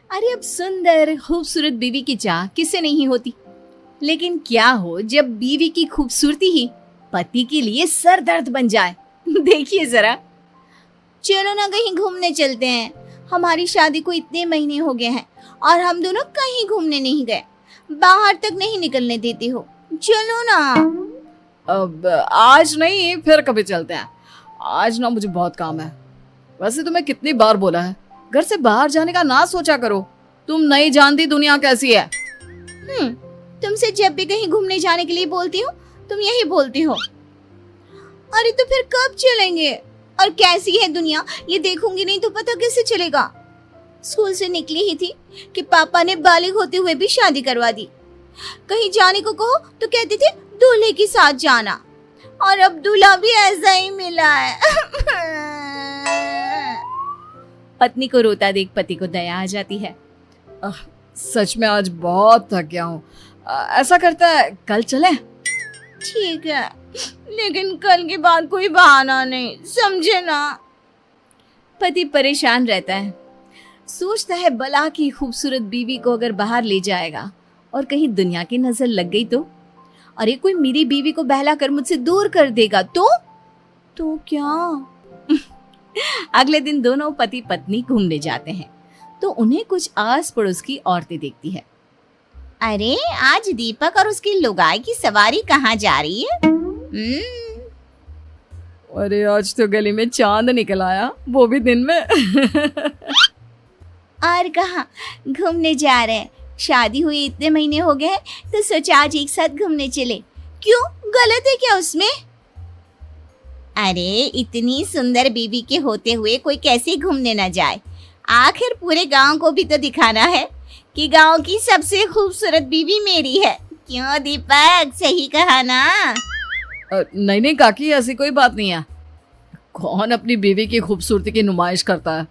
अरे अब सुंदर खूबसूरत बीवी की चाह किसे नहीं होती, लेकिन क्या हो जब बीवी की खूबसूरती ही पति के लिए सर दर्द बन जाए। देखिए जरा। चलो ना कहीं घूमने चलते हैं। हमारी शादी को इतने महीने हो गए हैं और हम दोनों कहीं घूमने नहीं गए। बाहर तक नहीं निकलने देती हो। चलो ना। अब आज नहीं, फिर कभी चलते हैं। आज ना मुझे बहुत काम है। वैसे तुम्हें कितनी बार बोला है घर से बाहर जाने का ना सोचा करो। तुम नहीं जानती दुनिया कैसी है। तुमसे जब भी कहीं घूमने जाने के लिए बोलती हूँ तुम यही बोलती हो। अरे तो फिर कब चलेंगे? और कैसी है दुनिया ये देखूंगी नहीं तो पता कैसे चलेगा। स्कूल से निकली ही थी कि पापा ने बालिग होते हुए भी शादी करवा दी। कहीं जाने को कहो तो कहते थे दूल्हे के साथ जाना, और अब दूल्हा भी ऐसा ही मिला है। पत्नी को रोता देख पति को दया आ जाती है। सच में आज बहुत थक गया हूँ। ऐसा करता है कल चले। ठीक है, लेकिन कल के बाद कोई बहाना नहीं, समझे ना। पति परेशान रहता है। सोचता है भला की खूबसूरत बीवी को अगर बाहर ले जाएगा और कहीं दुनिया की नजर लग गई तो। अरे कोई मेरी बीवी को बहला कर मुझसे दूर कर देगा तो क्या। अगले दिन दोनों पति पत्नी घूमने जाते हैं तो उन्हें कुछ आस पड़ोस की औरतें देखती है। अरे आज दीपक और उसकी लुगाई की सवारी कहाँ जा रही है? अरे आज तो गली में चांद निकल आया, वो भी दिन में। और कहाँ घूमने जा रहे हैं? शादी हुई इतने महीने हो गए हैं तो सोचा आज एक साथ घूमने चले। क्यों, गलत है क्या उसमें? अरे इतनी सुंदर बीवी के होते हुए कोई कैसे घूमने ना जाए। आखिर पूरे गांव को भी तो दिखाना है कि गांव की सबसे खूबसूरत बीवी मेरी है। क्यों दीपक, सही कहा ना? नहीं काकी, ऐसी कोई बात नहीं है। कौन अपनी बीवी की खूबसूरती की नुमाइश करता है?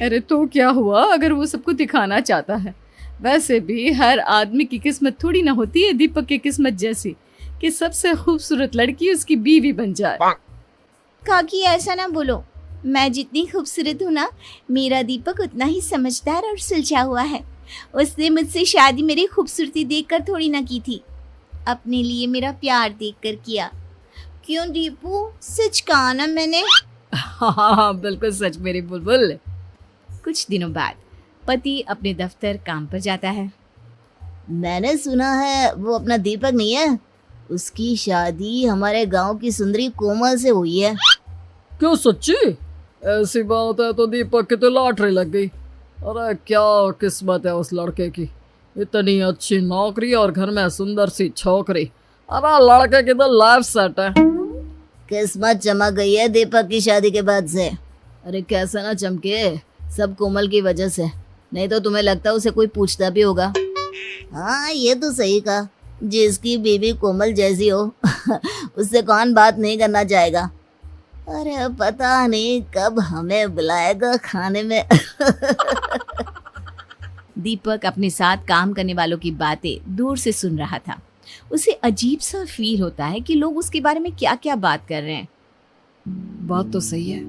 अरे तो क्या हुआ अगर वो सबको दिखाना चाहता है। वैसे भी हर आदमी की किस्मत थोड़ी ना होती है दीपक की किस्मत जैसी कि सबसे खूबसूरत लड़की उसकी बीवी बन जाए। काकी ऐसा ना बोलो। मैं जितनी खूबसूरत हूँ ना, मेरा दीपक उतना ही समझदार और सुलझा हुआ है। उसने मुझसे शादी मेरी खूबसूरती देखकर थोड़ी ना की थी, अपने लिए मेरा प्यार देखकर किया। क्यों दीपू, सच कहा ना मैंने? हाँ बिल्कुल सच मेरी बुलबुल। कुछ दिनों बाद पति अपने दफ्तर काम पर जाता है। मैंने सुना है वो अपना दीपक नहीं है, उसकी शादी हमारे गांव की सुंदरी कोमल से हुई है। क्यों सच्ची? ऐसी बात है तो दीपक की तो लॉटरी लग गई। अरे क्या किस्मत है उस लड़के की, इतनी अच्छी नौकरी और घर में सुंदर सी छोकरी। अरे लड़के की तो लाइफ सेट है। किस्मत चमक गई है दीपक की शादी के बाद से। अरे कैसे ना चमके, सब कोमल की वजह से, नहीं तो तुम्हें लगता उसे कोई पूछता भी होगा। हाँ ये तो सही कहा, जिसकी बीवी कोमल जैसी हो उससे कौन बात नहीं करना चाहेगा। अरे पता नहीं कब हमें बुलाएगा खाने में। दीपक अपने साथ काम करने वालों की बातें दूर से सुन रहा था। उसे अजीब सा फील होता है कि लोग उसके बारे में क्या क्या बात कर रहे हैं। बात तो सही है,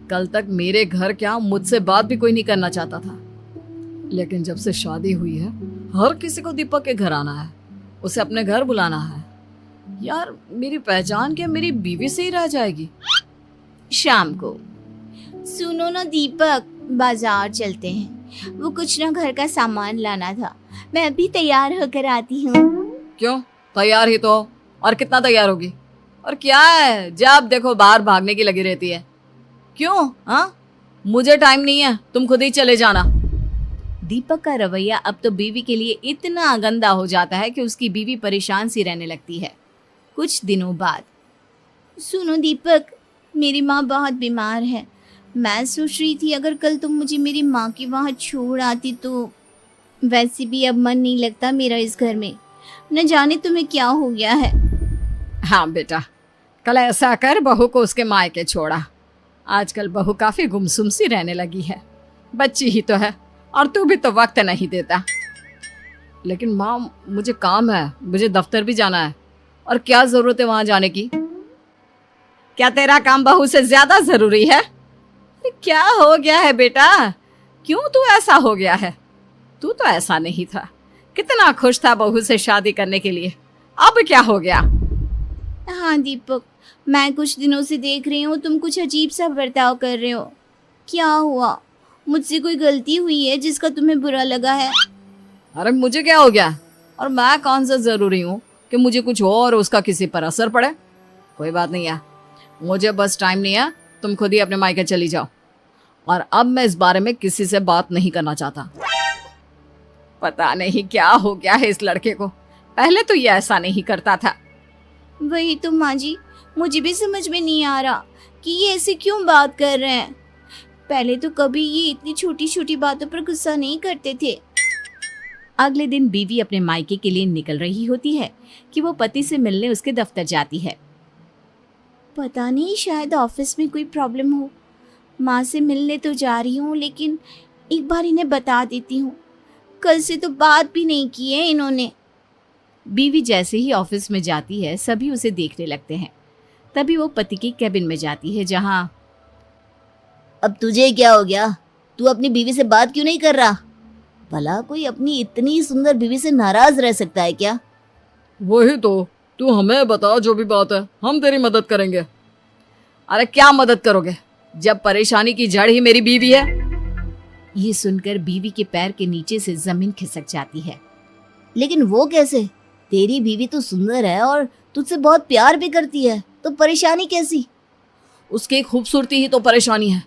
कल तक मेरे घर क्या मुझसे बात भी कोई नहीं करना चाहता था, लेकिन जब से शादी हुई है हर किसी को दीपक के घर आना है, उसे अपने घर बुलाना है। यार मेरी पहचान क्या मेरी बीवी से ही रह जाएगी? शाम को, सुनो ना दीपक, बाजार चलते हैं। वो कुछ ना घर का सामान लाना था, मैं अभी तैयार होकर आती हूँ। क्यों, तैयार ही तो हो, और कितना तैयार होगी? और क्या है जब देखो बाहर भागने की लगी रहती है। क्यों? हाँ मुझे टाइम नहीं है, तुम खुद ही चले जाना। दीपक का रवैया अब तो बीवी के लिए इतना गंदा हो जाता है कि उसकी बीवी परेशान सी रहने लगती है। कुछ दिनों बाद, सुनो दीपक, मेरी माँ बहुत बीमार है। मैं सोच रही थी अगर कल तुम मुझे मेरी माँ के वहाँ छोड़ आती तो। वैसे भी अब मन नहीं लगता मेरा इस घर में, न जाने तुम्हें क्या हो गया है। हाँ बेटा, कल ऐसा कर बहू को उसके मायके छोड़ा। आजकल बहू काफी गुमसुम सी रहने लगी है, बच्ची ही तो है और तू भी तो वक्त नहीं देता। लेकिन माँ मुझे काम है, मुझे दफ्तर भी जाना है, और क्या जरूरत है वहां जाने की? क्या तेरा काम बहू से ज्यादा जरूरी है? क्या हो गया है बेटा, क्यों तू ऐसा हो गया है? तू तो ऐसा नहीं था, कितना खुश था बहू से शादी करने के लिए, अब क्या हो गया? हाँ दीपक, मैं कुछ दिनों से देख रही हूँ तुम कुछ अजीब सा बर्ताव कर रहे हो। क्या हुआ? मुझसे कोई गलती हुई है जिसका तुम्हें बुरा लगा है? अरे मुझे क्या हो गया, और मैं कौन सा जरूरी हूँ कि मुझे कुछ हो और उसका किसी पर असर पड़े। कोई बात नहीं है, मुझे बस टाइम नहीं है, तुम खुद ही अपने मायके चली जाओ, और अब मैं इस बारे में किसी से बात नहीं करना चाहता। पता नहीं क्या हो गया है इस लड़के को, पहले तो ये ऐसा नहीं करता था। वही तो माँ जी, मुझे भी समझ में नहीं आ रहा कि ये ऐसे क्यों बात कर रहे हैं। पहले तो कभी ये इतनी छोटी छोटी बातों पर गुस्सा नहीं करते थे। अगले दिन बीवी अपने मायके के लिए निकल रही होती है कि वो पति से मिलने उसके दफ्तर जाती है। पता नहीं, शायद ऑफिस में कोई प्रॉब्लम हो। माँ से मिलने तो जा रही हूँ, लेकिन एक बार इन्हें बता देती हूँ। कल से तो बात भी नहीं की है इन्होंने। बीवी जैसे ही ऑफिस में जाती है सभी उसे देखने लगते हैं। तभी वो पति की कैबिन में जाती है, जहाँ अब तुझे क्या हो गया? तू अपनी बीवी से बात क्यों नहीं कर रहा? भला कोई अपनी इतनी सुंदर बीवी से नाराज रह सकता है क्या? वही तो, तू हमें बता, जो भी बात है हम तेरी मदद करेंगे। अरे क्या मदद करोगे जब परेशानी की जड़ ही मेरी बीवी है? ये सुनकर बीवी के पैर के नीचे से जमीन खिसक जाती है। लेकिन वो कैसे? तेरी बीवी तो सुंदर है और तुझसे बहुत प्यार भी करती है, तो परेशानी कैसी? उसकी खूबसूरती ही तो परेशानी है।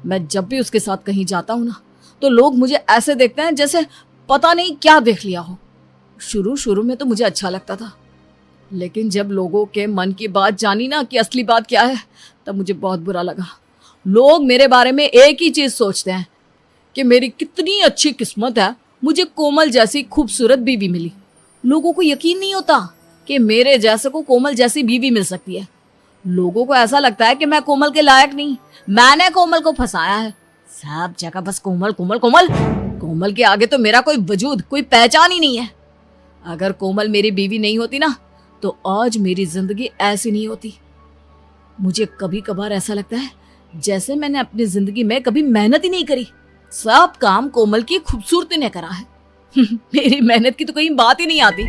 मैं जब भी उसके साथ कहीं जाता हूँ ना, तो लोग मुझे ऐसे देखते हैं जैसे पता नहीं क्या देख लिया हो। शुरू शुरू में तो मुझे अच्छा लगता था, लेकिन जब लोगों के मन की बात जानी ना कि असली बात क्या है, तब मुझे बहुत बुरा लगा। लोग मेरे बारे में एक ही चीज सोचते हैं कि मेरी कितनी अच्छी किस्मत है, मुझे कोमल जैसी खूबसूरत बीवी मिली। लोगों को यकीन नहीं होता कि मेरे जैसे को कोमल जैसी बीवी मिल सकती है। लोगों को ऐसा लगता है कि मैं कोमल के लायक नहीं, मैंने कोमल को फंसाया है। सब जगह बस कोमल कोमल कोमल। कोमल के आगे तो मेरा कोई वजूद, कोई पहचान ही नहीं है। अगर कोमल मेरी बीवी नहीं होती ना, तो आज मेरी जिंदगी ऐसी नहीं होती। मुझे कभी कभार ऐसा लगता है जैसे मैंने अपनी जिंदगी में कभी मेहनत ही नहीं करी, सब काम कोमल की खूबसूरती ने करा है। मेरी मेहनत की तो कहीं बात ही नहीं आती।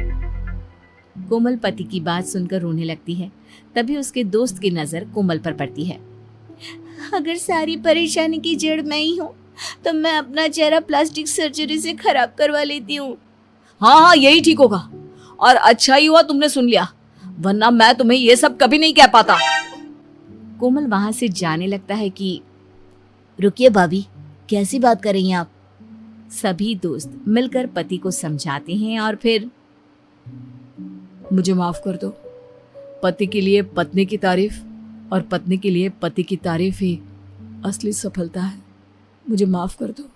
कोमल पति की बात सुनकर रोने लगती है। तभी उसके दोस्त की नजर कोमल पर पड़ती है। अगर सारी परेशानी की जड़ मैं ही हूँ, तो मैं अपना चेहरा प्लास्टिक सर्जरी से खराब करवा लेती हूँ। हाँ, यही ठीक होगा, और अच्छा ही हुआ तुमने सुन लिया, वरना मैं तुम्हें ये सब कभी नहीं कह पाता। कोमल वहां से जाने लगता है कि रुकिए भाभी, कैसी बात कर रही हैं आप? सभी दोस्त मिलकर पति को समझाते हैं और फिर मुझे माफ कर दो। पति के लिए पत्नी की तारीफ और पत्नी के लिए पति की तारीफ ही असली सफलता है। मुझे माफ कर दो।